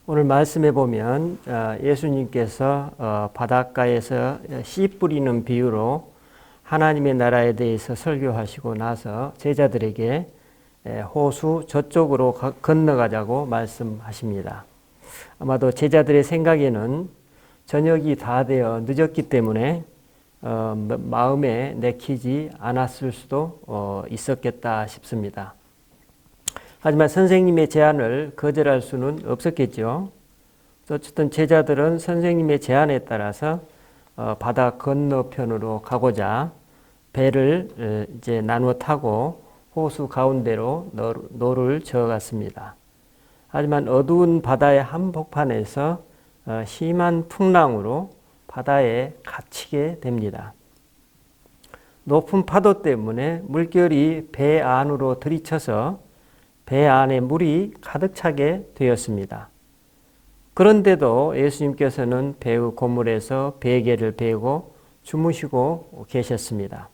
오늘 말씀해 보면 예수님께서 바닷가에서 씨 뿌리는 비유로 하나님의 나라에 대해서 설교하시고 나서 제자들에게 호수 저쪽으로 건너가자고 말씀하십니다. 아마도 제자들의 생각에는 저녁이 다 되어 늦었기 때문에 마음에 내키지 않았을 수도 있었겠다 싶습니다. 하지만 선생님의 제안을 거절할 수는 없었겠죠. 어쨌든 제자들은 선생님의 제안에 따라서 바다 건너편으로 가고자 배를 이제 나누어 타고 호수 가운데로 노를 저어갔습니다. 하지만 어두운 바다의 한복판에서 심한 풍랑으로 바다에 갇히게 됩니다. 높은 파도 때문에 물결이 배 안으로 들이쳐서 배 안에 물이 가득 차게 되었습니다. 그런데도 예수님께서는 배의 고물에서 베개를 베고 주무시고 계셨습니다.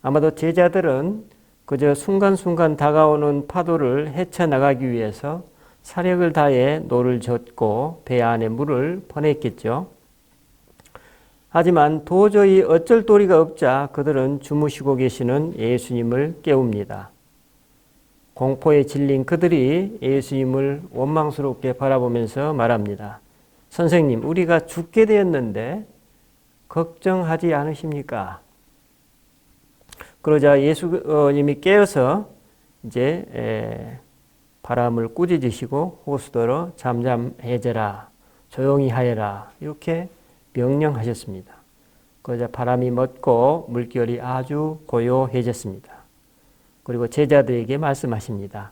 아마도 제자들은 그저 순간순간 다가오는 파도를 헤쳐나가기 위해서 사력을 다해 노를 젓고 배 안에 물을 퍼냈겠죠. 하지만 도저히 어쩔 도리가 없자 그들은 주무시고 계시는 예수님을 깨웁니다. 공포에 질린 그들이 예수님을 원망스럽게 바라보면서 말합니다. 선생님, 우리가 죽게 되었는데 걱정하지 않으십니까? 그러자 예수님이 깨어서 이제 바람을 꾸짖으시고 호수더러 잠잠해져라, 조용히 하여라 이렇게 명령하셨습니다. 그러자 바람이 멎고 물결이 아주 고요해졌습니다. 그리고 제자들에게 말씀하십니다.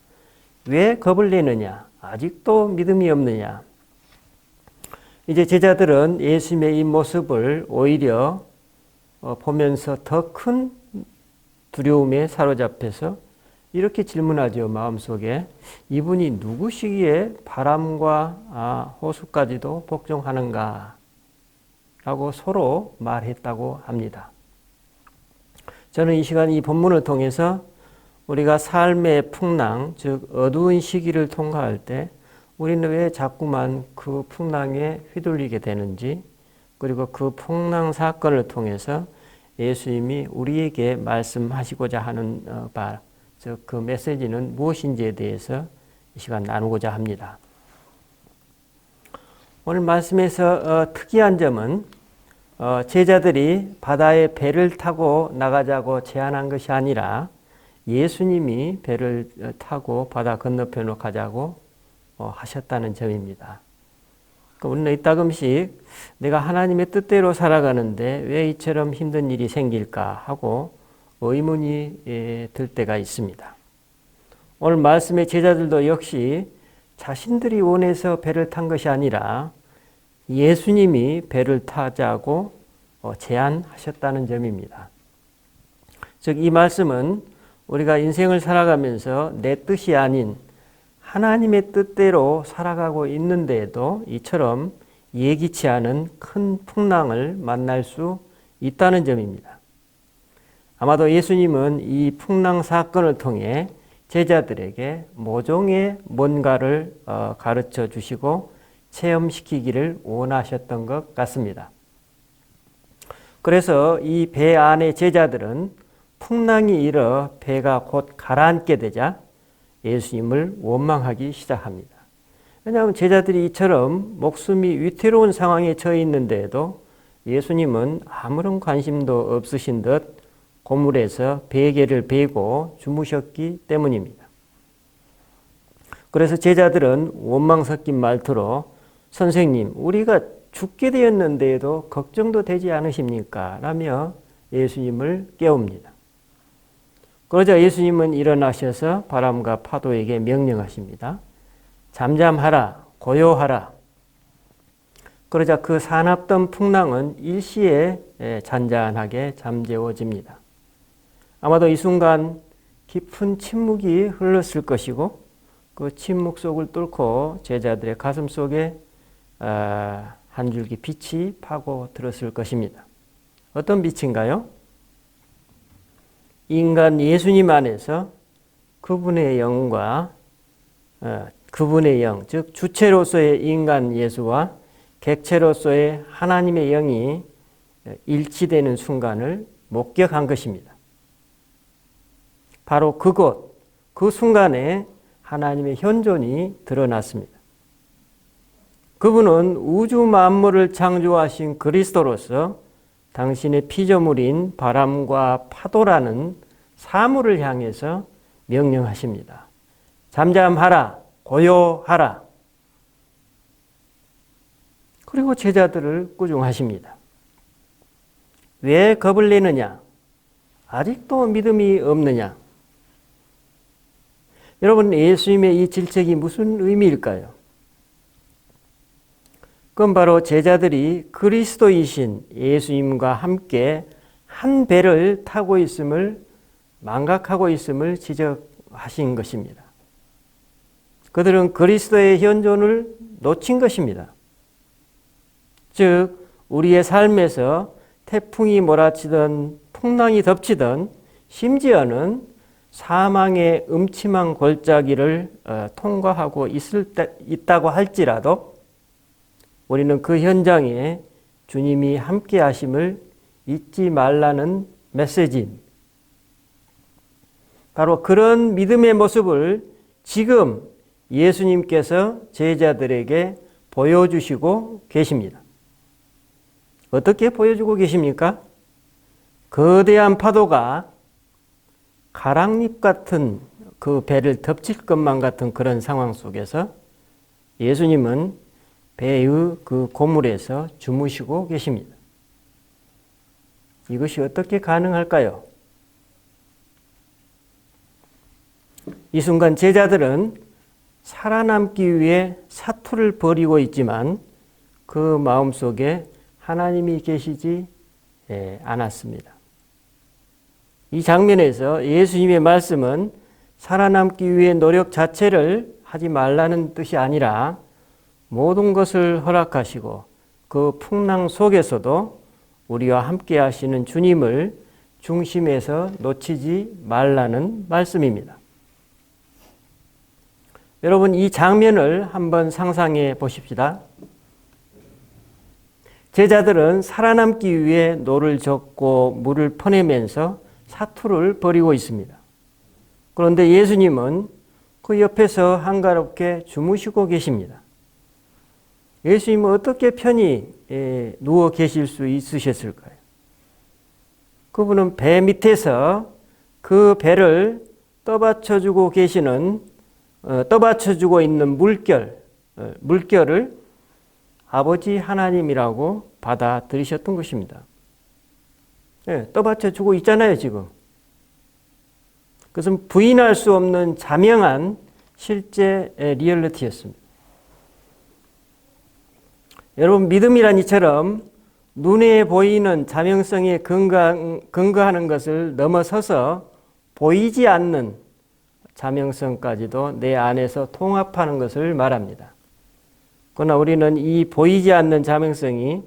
왜 겁을 내느냐? 아직도 믿음이 없느냐? 이제 제자들은 예수님의 이 모습을 오히려 보면서 더 큰 두려움에 사로잡혀서 이렇게 질문하죠. 마음속에 이분이 누구시기에 바람과 호수까지도 복종하는가? 라고 서로 말했다고 합니다. 저는 이 시간 이 본문을 통해서 우리가 삶의 풍랑, 즉 어두운 시기를 통과할 때 우리는 왜 자꾸만 그 풍랑에 휘둘리게 되는지, 그리고 그 풍랑 사건을 통해서 예수님이 우리에게 말씀하시고자 하는 바, 즉 그 메시지는 무엇인지에 대해서 이 시간 나누고자 합니다. 오늘 말씀에서 특이한 점은 제자들이 바다에 배를 타고 나가자고 제안한 것이 아니라 예수님이 배를 타고 바다 건너편으로 가자고 하셨다는 점입니다. 우리는 이따금씩 내가 하나님의 뜻대로 살아가는데 왜 이처럼 힘든 일이 생길까 하고 의문이 들 때가 있습니다. 오늘 말씀의 제자들도 역시 자신들이 원해서 배를 탄 것이 아니라 예수님이 배를 타자고 제안하셨다는 점입니다. 즉 이 말씀은 우리가 인생을 살아가면서 내 뜻이 아닌 하나님의 뜻대로 살아가고 있는데도 이처럼 예기치 않은 큰 풍랑을 만날 수 있다는 점입니다. 아마도 예수님은 이 풍랑 사건을 통해 제자들에게 모종의 뭔가를 가르쳐 주시고 체험시키기를 원하셨던 것 같습니다. 그래서 이 배 안의 제자들은 풍랑이 일어 배가 곧 가라앉게 되자 예수님을 원망하기 시작합니다. 왜냐하면 제자들이 이처럼 목숨이 위태로운 상황에 처해 있는데도 예수님은 아무런 관심도 없으신 듯 고물에서 베개를 베고 주무셨기 때문입니다. 그래서 제자들은 원망 섞인 말투로 선생님, 우리가 죽게 되었는데도 걱정도 되지 않으십니까? 라며 예수님을 깨웁니다. 그러자 예수님은 일어나셔서 바람과 파도에게 명령하십니다. 잠잠하라, 고요하라. 그러자 그 사납던 풍랑은 일시에 잔잔하게 잠재워집니다. 아마도 이 순간 깊은 침묵이 흘렀을 것이고 그 침묵 속을 뚫고 제자들의 가슴 속에 한 줄기 빛이 파고 들었을 것입니다. 어떤 빛인가요? 인간 예수님 안에서 그분의 영과 그분의 영, 즉 주체로서의 인간 예수와 객체로서의 하나님의 영이 일치되는 순간을 목격한 것입니다. 바로 그곳, 그 순간에 하나님의 현존이 드러났습니다. 그분은 우주 만물을 창조하신 그리스도로서 당신의 피조물인 바람과 파도라는 사물을 향해서 명령하십니다. 잠잠하라, 고요하라. 그리고 제자들을 꾸중하십니다. 왜 겁을 내느냐? 아직도 믿음이 없느냐? 여러분, 예수님의 이 질책이 무슨 의미일까요? 그건 바로 제자들이 그리스도이신 예수님과 함께 한 배를 타고 있음을 망각하고 있음을 지적하신 것입니다. 그들은 그리스도의 현존을 놓친 것입니다. 즉 우리의 삶에서 태풍이 몰아치든 풍랑이 덮치든 심지어는 사망의 음침한 골짜기를 통과하고 있다고 할지라도 우리는 그 현장에 주님이 함께 하심을 잊지 말라는 메시지입니다. 바로 그런 믿음의 모습을 지금 예수님께서 제자들에게 보여주시고 계십니다. 어떻게 보여주고 계십니까? 거대한 파도가 가랑잎 같은 그 배를 덮칠 것만 같은 그런 상황 속에서 예수님은 배의 그 고물에서 주무시고 계십니다. 이것이 어떻게 가능할까요? 이 순간 제자들은 살아남기 위해 사투를 벌이고 있지만 그 마음속에 하나님이 계시지 않았습니다. 이 장면에서 예수님의 말씀은 살아남기 위해 노력 자체를 하지 말라는 뜻이 아니라 모든 것을 허락하시고 그 풍랑 속에서도 우리와 함께 하시는 주님을 중심에서 놓치지 말라는 말씀입니다. 여러분, 이 장면을 한번 상상해 보십시다. 제자들은 살아남기 위해 노를 젓고 물을 퍼내면서 사투를 벌이고 있습니다. 그런데 예수님은 그 옆에서 한가롭게 주무시고 계십니다. 예수님은 어떻게 편히 누워 계실 수 있으셨을까요? 그분은 배 밑에서 그 배를 떠받쳐주고 있는 물결을 아버지 하나님이라고 받아들이셨던 것입니다. 떠받쳐주고 있잖아요, 지금. 그것은 부인할 수 없는 자명한 실제 리얼리티였습니다. 여러분, 믿음이란 이처럼 눈에 보이는 자명성에 근거하는 것을 넘어서서 보이지 않는 자명성까지도 내 안에서 통합하는 것을 말합니다. 그러나 우리는 이 보이지 않는 자명성이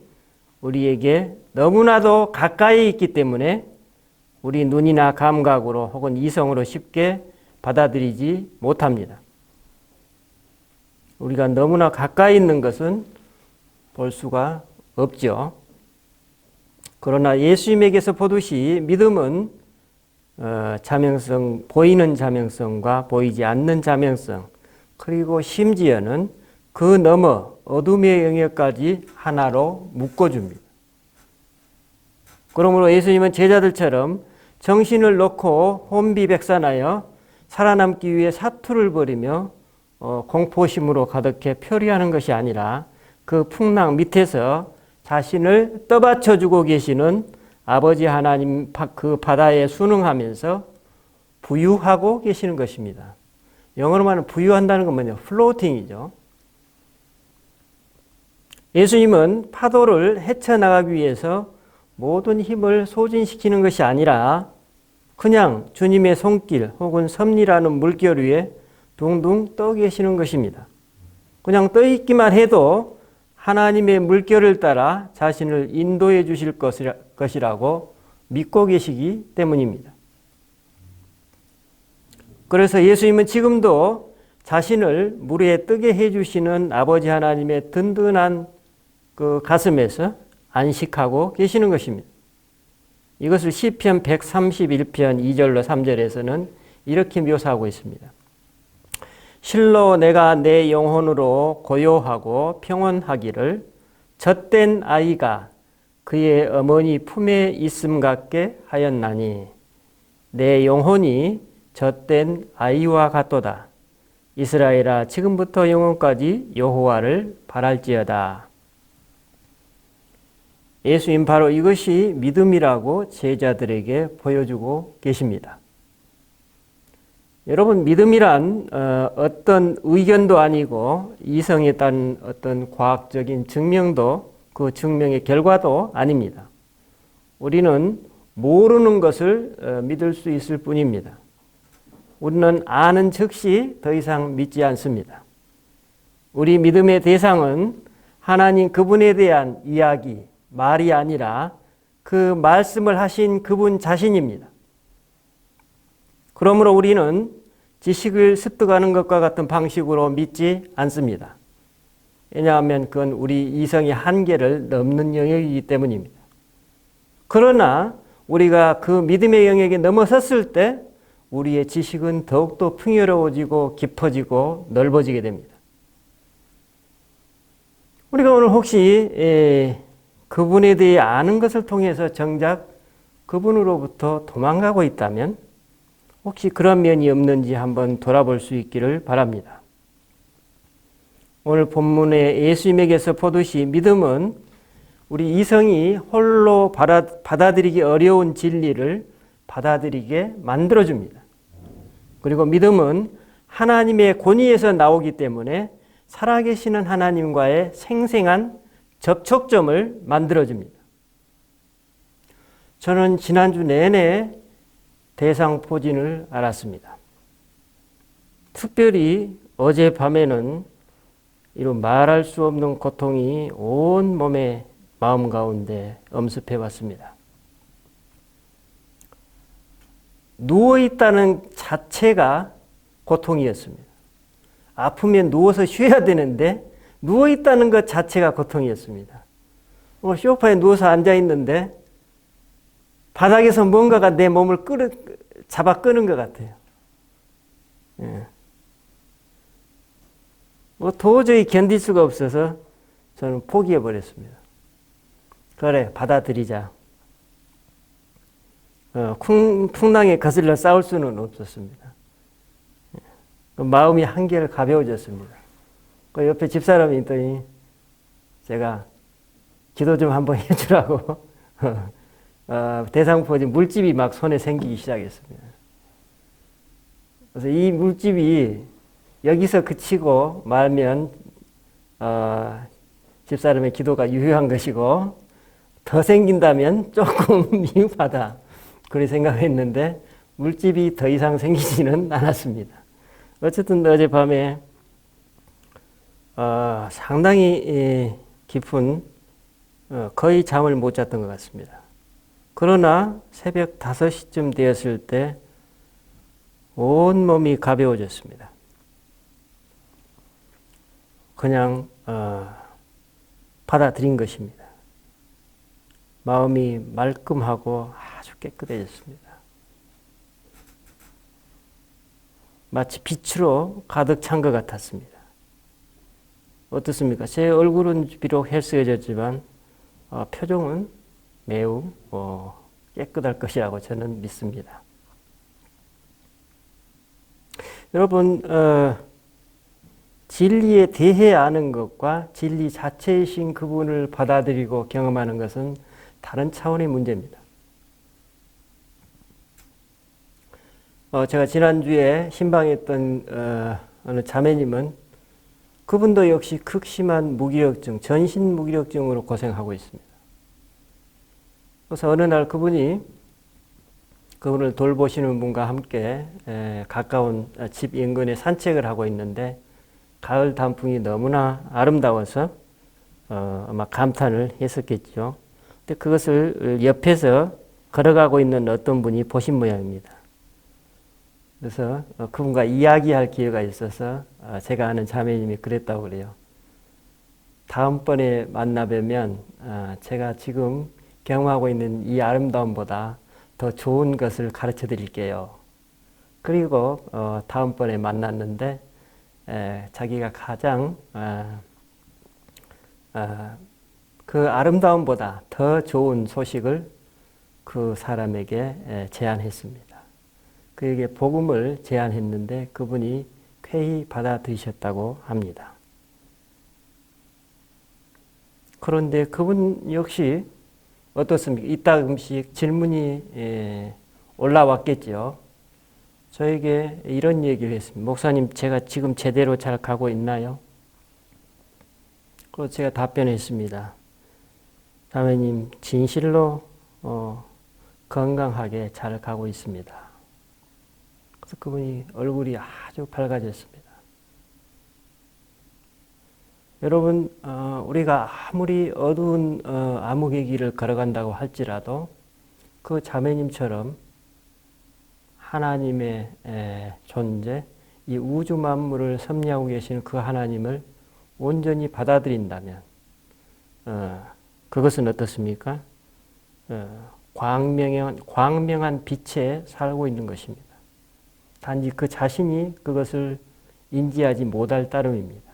우리에게 너무나도 가까이 있기 때문에 우리 눈이나 감각으로 혹은 이성으로 쉽게 받아들이지 못합니다. 우리가 너무나 가까이 있는 것은 볼 수가 없죠. 그러나 예수님에게서 보듯이 믿음은 자명성, 보이는 자명성과 보이지 않는 자명성, 그리고 심지어는 그 너머 어둠의 영역까지 하나로 묶어줍니다. 그러므로 예수님은 제자들처럼 정신을 놓고 혼비백산하여 살아남기 위해 사투를 벌이며 공포심으로 가득해 표리하는 것이 아니라 그 풍랑 밑에서 자신을 떠받쳐주고 계시는 아버지 하나님 그 바다에 순응하면서 부유하고 계시는 것입니다. 영어로 말하면 부유한다는 건 뭐냐? 플로팅이죠. 예수님은 파도를 헤쳐나가기 위해서 모든 힘을 소진시키는 것이 아니라 그냥 주님의 손길 혹은 섭리라는 물결 위에 둥둥 떠 계시는 것입니다. 그냥 떠 있기만 해도 하나님의 물결을 따라 자신을 인도해 주실 것이라고 믿고 계시기 때문입니다. 그래서 예수님은 지금도 자신을 물에 뜨게 해주시는 아버지 하나님의 든든한 그 가슴에서 안식하고 계시는 것입니다. 이것을 시편 131편 2절로 3절에서는 이렇게 묘사하고 있습니다. 실로 내가 내 영혼으로 고요하고 평온하기를 젖된 아이가 그의 어머니 품에 있음 같게 하였나니 내 영혼이 젖된 아이와 같도다. 이스라엘아 지금부터 영원까지 여호와를 바랄지어다. 예수님 바로 이것이 믿음이라고 제자들에게 보여주고 계십니다. 여러분, 믿음이란 어떤 의견도 아니고 이성에 따른 어떤 과학적인 증명도 그 증명의 결과도 아닙니다. 우리는 모르는 것을 믿을 수 있을 뿐입니다. 우리는 아는 즉시 더 이상 믿지 않습니다. 우리 믿음의 대상은 하나님 그분에 대한 이야기, 말이 아니라 그 말씀을 하신 그분 자신입니다. 그러므로 우리는 지식을 습득하는 것과 같은 방식으로 믿지 않습니다. 왜냐하면 그건 우리 이성의 한계를 넘는 영역이기 때문입니다. 그러나 우리가 그 믿음의 영역에 넘어섰을 때 우리의 지식은 더욱더 풍요로워지고 깊어지고 넓어지게 됩니다. 우리가 오늘 혹시 그분에 대해 아는 것을 통해서 정작 그분으로부터 도망가고 있다면 혹시 그런 면이 없는지 한번 돌아볼 수 있기를 바랍니다. 오늘 본문에 예수님에게서 보듯이 믿음은 우리 이성이 홀로 받아들이기 어려운 진리를 받아들이게 만들어줍니다. 그리고 믿음은 하나님의 권위에서 나오기 때문에 살아계시는 하나님과의 생생한 접촉점을 만들어줍니다. 저는 지난주 내내 대상포진을 알았습니다. 특별히 어젯밤에는 이런 말할 수 없는 고통이 온 몸에 마음 가운데 엄습해 왔습니다. 누워있다는 자체가 고통이었습니다. 아프면 누워서 쉬어야 되는데 누워있다는 것 자체가 고통이었습니다. 소파에 누워서 앉아있는데 바닥에서 뭔가가 내 몸을 잡아 끄는 것 같아요. 예. 도저히 견딜 수가 없어서 저는 포기해버렸습니다. 그래, 받아들이자. 풍랑에 거슬러 싸울 수는 없었습니다. 마음이 한결 가벼워졌습니다. 그 옆에 집사람이 있더니 제가 기도 좀 한번 해주라고 대상포진 물집이 막 손에 생기기 시작했습니다. 그래서 이 물집이 여기서 그치고 말면 집사람의 기도가 유효한 것이고 더 생긴다면 조금 미흡하다. 그렇게 생각했는데 물집이 더 이상 생기지는 않았습니다. 어쨌든 어젯밤에 상당히 깊은 거의 잠을 못 잤던 것 같습니다. 그러나 새벽 5시쯤 되었을 때 온몸이 가벼워졌습니다. 그냥 받아들인 것입니다. 마음이 말끔하고 아주 깨끗해졌습니다. 마치 빛으로 가득 찬 것 같았습니다. 어떻습니까? 제 얼굴은 비록 헬스해졌지만 표정은 매우 깨끗할 것이라고 저는 믿습니다. 여러분, 진리에 대해 아는 것과 진리 자체이신 그분을 받아들이고 경험하는 것은 다른 차원의 문제입니다. 제가 지난주에 신방했던 어느 자매님은 그분도 역시 극심한 무기력증, 전신 무기력증으로 고생하고 있습니다. 그래서 어느 날 그분을 돌보시는 분과 함께 가까운 집 인근에 산책을 하고 있는데 가을 단풍이 너무나 아름다워서 아마 감탄을 했었겠죠. 근데 그것을 옆에서 걸어가고 있는 어떤 분이 보신 모양입니다. 그래서 그분과 이야기할 기회가 있어서 제가 아는 자매님이 그랬다고 그래요. 다음번에 만나 뵈면 제가 지금 경험하고 있는 이 아름다움보다 더 좋은 것을 가르쳐 드릴게요. 그리고 다음번에 만났는데 자기가 가장 그 아름다움보다 더 좋은 소식을 그 사람에게 제안했습니다. 그에게 복음을 제안했는데 그분이 쾌히 받아들이셨다고 합니다. 그런데 그분 역시 어떻습니까? 이따금씩 질문이 올라왔겠죠. 저에게 이런 얘기를 했습니다. 목사님, 제가 지금 제대로 잘 가고 있나요? 그래서 제가 답변했습니다. 자매님, 진실로 건강하게 잘 가고 있습니다. 그래서 그분이 얼굴이 아주 밝아졌습니다. 여러분, 우리가 아무리 어두운 암흑의 길을 걸어간다고 할지라도 그 자매님처럼 하나님의 존재, 이 우주 만물을 섭리하고 계시는 그 하나님을 온전히 받아들인다면 그것은 어떻습니까? 광명한 빛에 살고 있는 것입니다. 단지 그 자신이 그것을 인지하지 못할 따름입니다.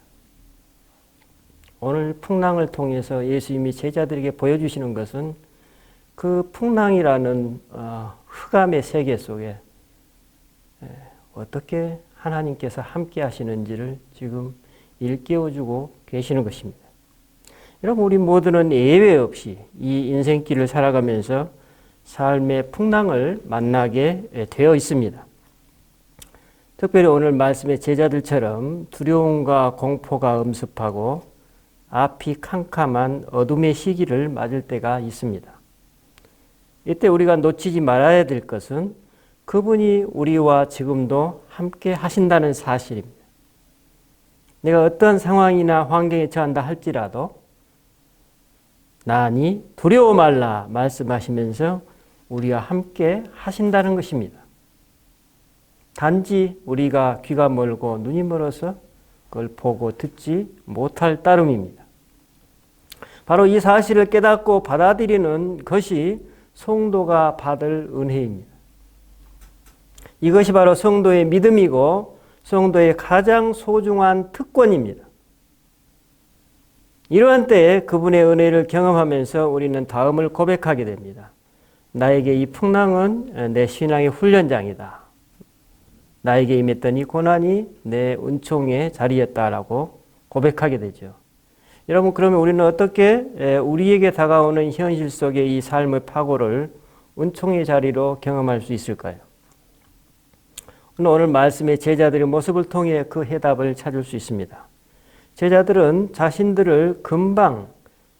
오늘 풍랑을 통해서 예수님이 제자들에게 보여주시는 것은 그 풍랑이라는 흑암의 세계 속에 어떻게 하나님께서 함께 하시는지를 지금 일깨워주고 계시는 것입니다. 여러분, 우리 모두는 예외 없이 이 인생길을 살아가면서 삶의 풍랑을 만나게 되어 있습니다. 특별히 오늘 말씀의 제자들처럼 두려움과 공포가 엄습하고 앞이 캄캄한 어둠의 시기를 맞을 때가 있습니다. 이때 우리가 놓치지 말아야 될 것은 그분이 우리와 지금도 함께 하신다는 사실입니다. 내가 어떤 상황이나 환경에 처한다 할지라도 나니 두려워 말라 말씀하시면서 우리와 함께 하신다는 것입니다. 단지 우리가 귀가 멀고 눈이 멀어서 그걸 보고 듣지 못할 따름입니다. 바로 이 사실을 깨닫고 받아들이는 것이 성도가 받을 은혜입니다. 이것이 바로 성도의 믿음이고 성도의 가장 소중한 특권입니다. 이러한 때에 그분의 은혜를 경험하면서 우리는 다음을 고백하게 됩니다. 나에게 이 풍랑은 내 신앙의 훈련장이다. 나에게 임했던 이 고난이 내 은총의 자리였다라고 고백하게 되죠. 여러분, 그러면 우리는 어떻게 우리에게 다가오는 현실 속의 이 삶의 파고를 은총의 자리로 경험할 수 있을까요? 오늘 말씀의 제자들의 모습을 통해 그 해답을 찾을 수 있습니다. 제자들은 자신들을 금방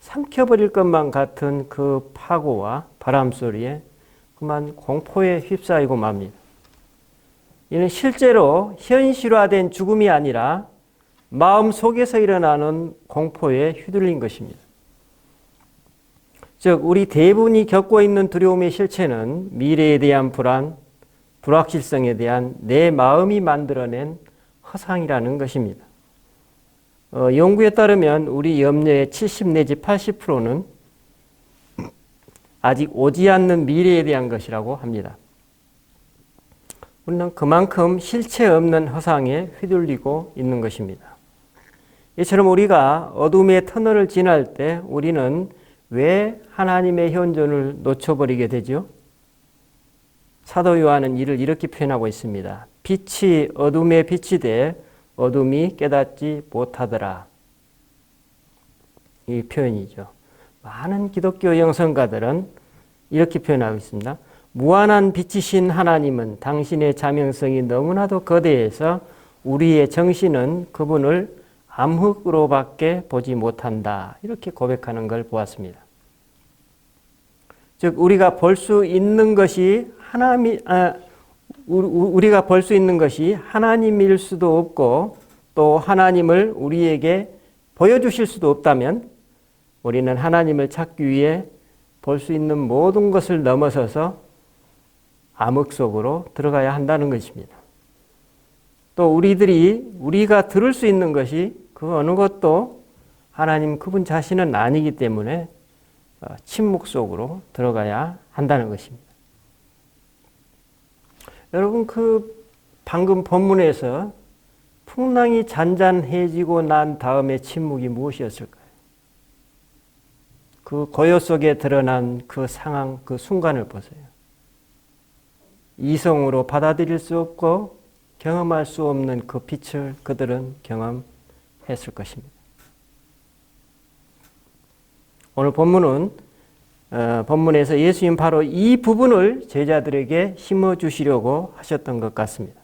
삼켜버릴 것만 같은 그 파고와 바람 소리에 그만 공포에 휩싸이고 맙니다. 이는 실제로 현실화된 죽음이 아니라 마음 속에서 일어나는 공포에 휘둘린 것입니다. 즉, 우리 대부분이 겪고 있는 두려움의 실체는 미래에 대한 불안, 불확실성에 대한 내 마음이 만들어낸 허상이라는 것입니다. 연구에 따르면 우리 염려의 70 내지 80%는 아직 오지 않는 미래에 대한 것이라고 합니다. 우리는 그만큼 실체 없는 허상에 휘둘리고 있는 것입니다. 이처럼 우리가 어둠의 터널을 지날 때 우리는 왜 하나님의 현존을 놓쳐버리게 되죠? 사도 요한은 이를 이렇게 표현하고 있습니다. 빛이 어둠에 비치되 어둠이 깨닫지 못하더라. 이 표현이죠. 많은 기독교 영성가들은 이렇게 표현하고 있습니다. 무한한 빛이신 하나님은 당신의 자명성이 너무나도 거대해서 우리의 정신은 그분을 암흑으로밖에 보지 못한다. 이렇게 고백하는 걸 보았습니다. 즉, 우리가 볼 수 있는 것이 우리가 볼 수 있는 것이 하나님일 수도 없고 또 하나님을 우리에게 보여주실 수도 없다면 우리는 하나님을 찾기 위해 볼 수 있는 모든 것을 넘어서서 암흑 속으로 들어가야 한다는 것입니다. 또 우리가 들을 수 있는 것이 그 어느 것도 하나님 그분 자신은 아니기 때문에 침묵 속으로 들어가야 한다는 것입니다. 여러분, 그 방금 본문에서 풍랑이 잔잔해지고 난 다음에 침묵이 무엇이었을까요? 그 고요 속에 드러난 그 상황, 그 순간을 보세요. 이성으로 받아들일 수 없고 경험할 수 없는 그 빛을 그들은 경험했을 것입니다. 오늘 본문에서 예수님 바로 이 부분을 제자들에게 심어주시려고 하셨던 것 같습니다.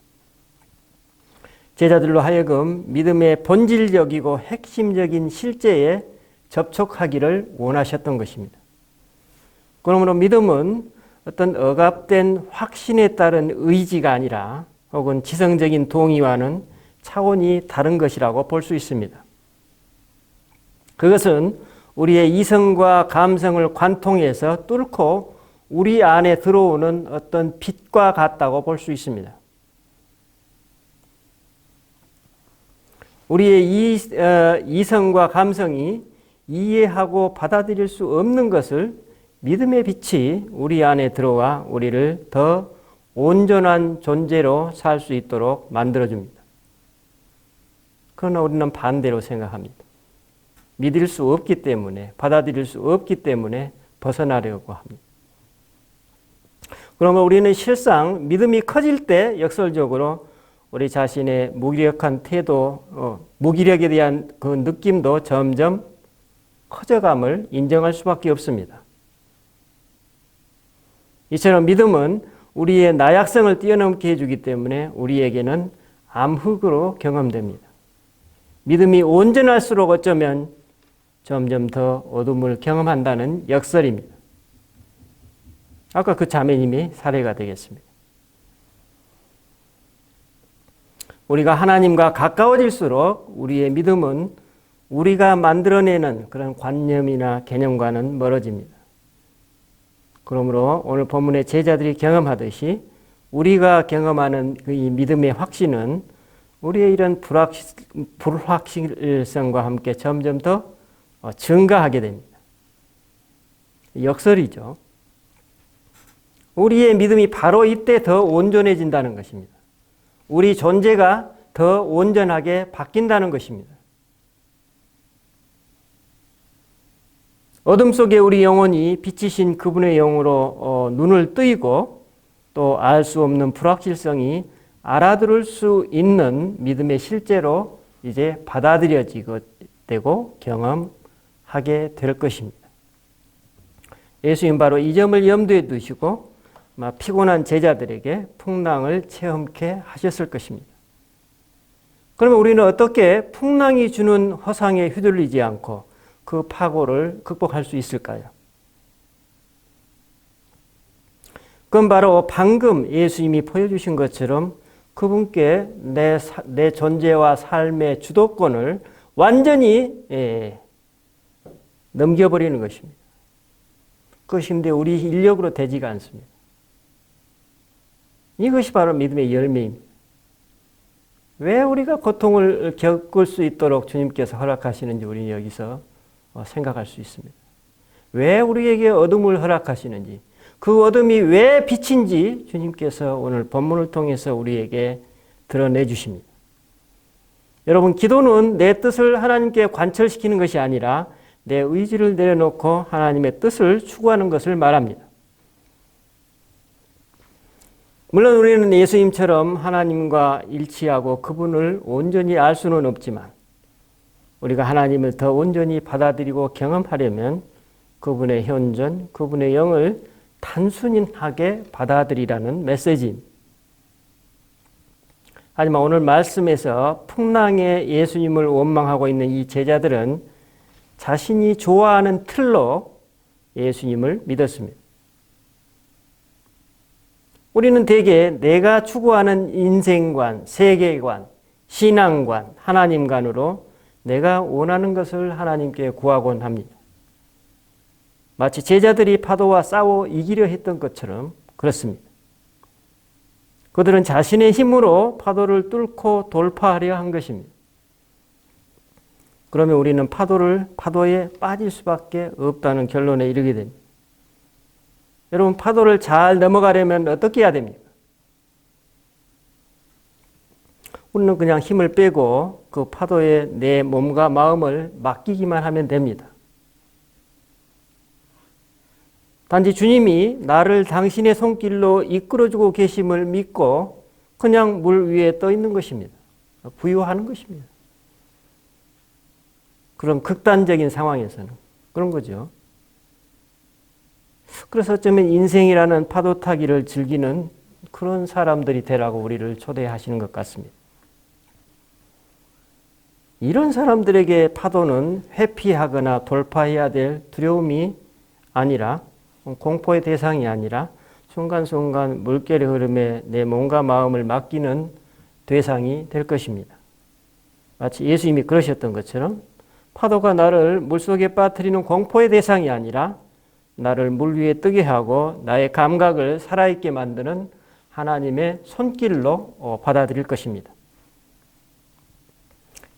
제자들로 하여금 믿음의 본질적이고 핵심적인 실제에 접촉하기를 원하셨던 것입니다. 그러므로 믿음은 어떤 억압된 확신에 따른 의지가 아니라 혹은 지성적인 동의와는 차원이 다른 것이라고 볼 수 있습니다. 그것은 우리의 이성과 감성을 관통해서 뚫고 우리 안에 들어오는 어떤 빛과 같다고 볼 수 있습니다. 우리의 이성과 감성이 이해하고 받아들일 수 없는 것을 믿음의 빛이 우리 안에 들어와 우리를 더 온전한 존재로 살 수 있도록 만들어줍니다. 그러나 우리는 반대로 생각합니다. 믿을 수 없기 때문에, 받아들일 수 없기 때문에 벗어나려고 합니다. 그러면 우리는 실상 믿음이 커질 때 역설적으로 우리 자신의 무기력한 태도, 무기력에 대한 그 느낌도 점점 커져감을 인정할 수밖에 없습니다. 이처럼 믿음은 우리의 나약성을 뛰어넘게 해주기 때문에 우리에게는 암흑으로 경험됩니다. 믿음이 온전할수록 어쩌면 점점 더 어둠을 경험한다는 역설입니다. 아까 그 자매님이 사례가 되겠습니다. 우리가 하나님과 가까워질수록 우리의 믿음은 우리가 만들어내는 그런 관념이나 개념과는 멀어집니다. 그러므로 오늘 본문의 제자들이 경험하듯이 우리가 경험하는 이 믿음의 확신은 우리의 이런 불확실성과 함께 점점 더 증가하게 됩니다. 역설이죠. 우리의 믿음이 바로 이때 더 온전해진다는 것입니다. 우리 존재가 더 온전하게 바뀐다는 것입니다. 어둠 속에 우리 영혼이 빛이신 그분의 영으로 눈을 뜨이고 또 알 수 없는 불확실성이 알아들을 수 있는 믿음의 실제로 이제 받아들여지게 되고 경험하게 될 것입니다. 예수님 바로 이 점을 염두에 두시고 피곤한 제자들에게 풍랑을 체험케 하셨을 것입니다. 그러면 우리는 어떻게 풍랑이 주는 허상에 휘둘리지 않고 그 파고를 극복할 수 있을까요? 그건 바로 방금 예수님이 보여주신 것처럼 그분께 내 존재와 삶의 주도권을 완전히 넘겨버리는 것입니다. 그것이 근데 우리 인력으로 되지가 않습니다. 이것이 바로 믿음의 열매입니다. 왜 우리가 고통을 겪을 수 있도록 주님께서 허락하시는지 우리는 여기서 생각할 수 있습니다. 왜 우리에게 어둠을 허락하시는지, 그 어둠이 왜 빛인지 주님께서 오늘 본문을 통해서 우리에게 드러내 주십니다. 여러분, 기도는 내 뜻을 하나님께 관철시키는 것이 아니라 내 의지를 내려놓고 하나님의 뜻을 추구하는 것을 말합니다. 물론 우리는 예수님처럼 하나님과 일치하고 그분을 온전히 알 수는 없지만 우리가 하나님을 더 온전히 받아들이고 경험하려면 그분의 현존, 그분의 영을 단순하게 받아들이라는 메시지입니다. 하지만 오늘 말씀에서 풍랑에 예수님을 원망하고 있는 이 제자들은 자신이 좋아하는 틀로 예수님을 믿었습니다. 우리는 대개 내가 추구하는 인생관, 세계관, 신앙관, 하나님관으로 내가 원하는 것을 하나님께 구하곤 합니다. 마치 제자들이 파도와 싸워 이기려 했던 것처럼 그렇습니다. 그들은 자신의 힘으로 파도를 뚫고 돌파하려 한 것입니다. 그러면 우리는 파도에 빠질 수밖에 없다는 결론에 이르게 됩니다. 여러분, 파도를 잘 넘어가려면 어떻게 해야 됩니까? 우리는 그냥 힘을 빼고 그 파도에 내 몸과 마음을 맡기기만 하면 됩니다. 단지 주님이 나를 당신의 손길로 이끌어주고 계심을 믿고 그냥 물 위에 떠 있는 것입니다. 부유하는 것입니다. 그런 극단적인 상황에서는 그런 거죠. 그래서 어쩌면 인생이라는 파도 타기를 즐기는 그런 사람들이 되라고 우리를 초대하시는 것 같습니다. 이런 사람들에게 파도는 회피하거나 돌파해야 될 두려움이 아니라, 공포의 대상이 아니라 순간순간 물결의 흐름에 내 몸과 마음을 맡기는 대상이 될 것입니다. 마치 예수님이 그러셨던 것처럼 파도가 나를 물속에 빠뜨리는 공포의 대상이 아니라 나를 물 위에 뜨게 하고 나의 감각을 살아있게 만드는 하나님의 손길로 받아들일 것입니다.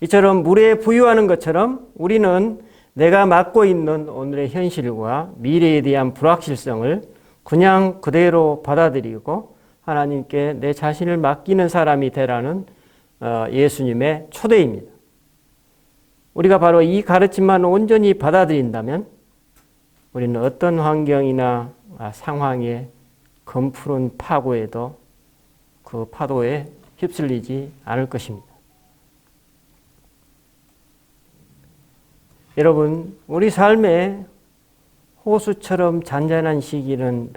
이처럼 물에 부유하는 것처럼 우리는 내가 맡고 있는 오늘의 현실과 미래에 대한 불확실성을 그냥 그대로 받아들이고 하나님께 내 자신을 맡기는 사람이 되라는 예수님의 초대입니다. 우리가 바로 이 가르침만 온전히 받아들인다면 우리는 어떤 환경이나 상황에 검푸른 파고에도 그 파도에 휩쓸리지 않을 것입니다. 여러분, 우리 삶에 호수처럼 잔잔한 시기는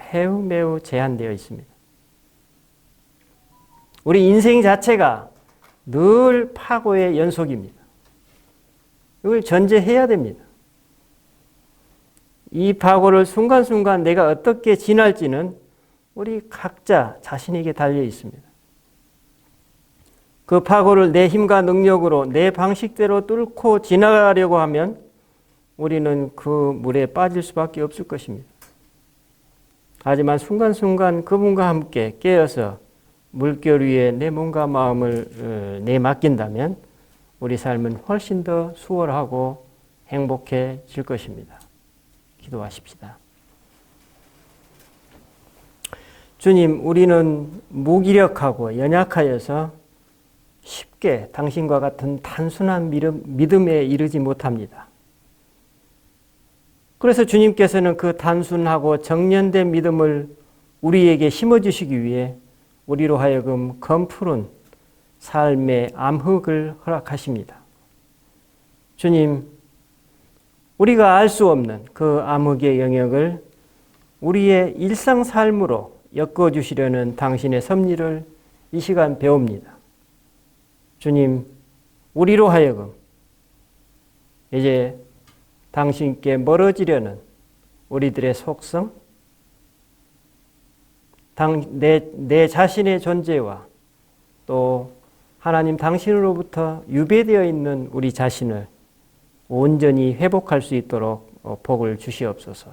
매우 제한되어 있습니다. 우리 인생 자체가 늘 파고의 연속입니다. 이걸 전제해야 됩니다. 이 파고를 순간순간 내가 어떻게 지날지는 우리 각자 자신에게 달려 있습니다. 그 파고를 내 힘과 능력으로 내 방식대로 뚫고 지나가려고 하면 우리는 그 물에 빠질 수밖에 없을 것입니다. 하지만 순간순간 그분과 함께 깨어서 물결 위에 내 몸과 마음을 내맡긴다면 우리 삶은 훨씬 더 수월하고 행복해질 것입니다. 기도하십시다. 주님, 우리는 무기력하고 연약하여서 쉽게 당신과 같은 단순한 믿음에 이르지 못합니다. 그래서 주님께서는 그 단순하고 정련된 믿음을 우리에게 심어주시기 위해 우리로 하여금 검푸른 삶의 암흑을 허락하십니다. 주님, 우리가 알 수 없는 그 암흑의 영역을 우리의 일상 삶으로 엮어주시려는 당신의 섭리를 이 시간 배웁니다. 주님, 우리로 하여금 이제 당신께 멀어지려는 우리들의 속성, 내 자신의 존재와 또 하나님 당신으로부터 유배되어 있는 우리 자신을 온전히 회복할 수 있도록 복을 주시옵소서.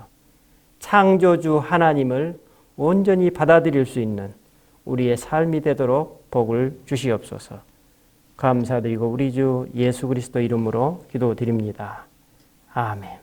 창조주 하나님을 온전히 받아들일 수 있는 우리의 삶이 되도록 복을 주시옵소서. 감사드리고 우리 주 예수 그리스도 이름으로 기도드립니다. 아멘.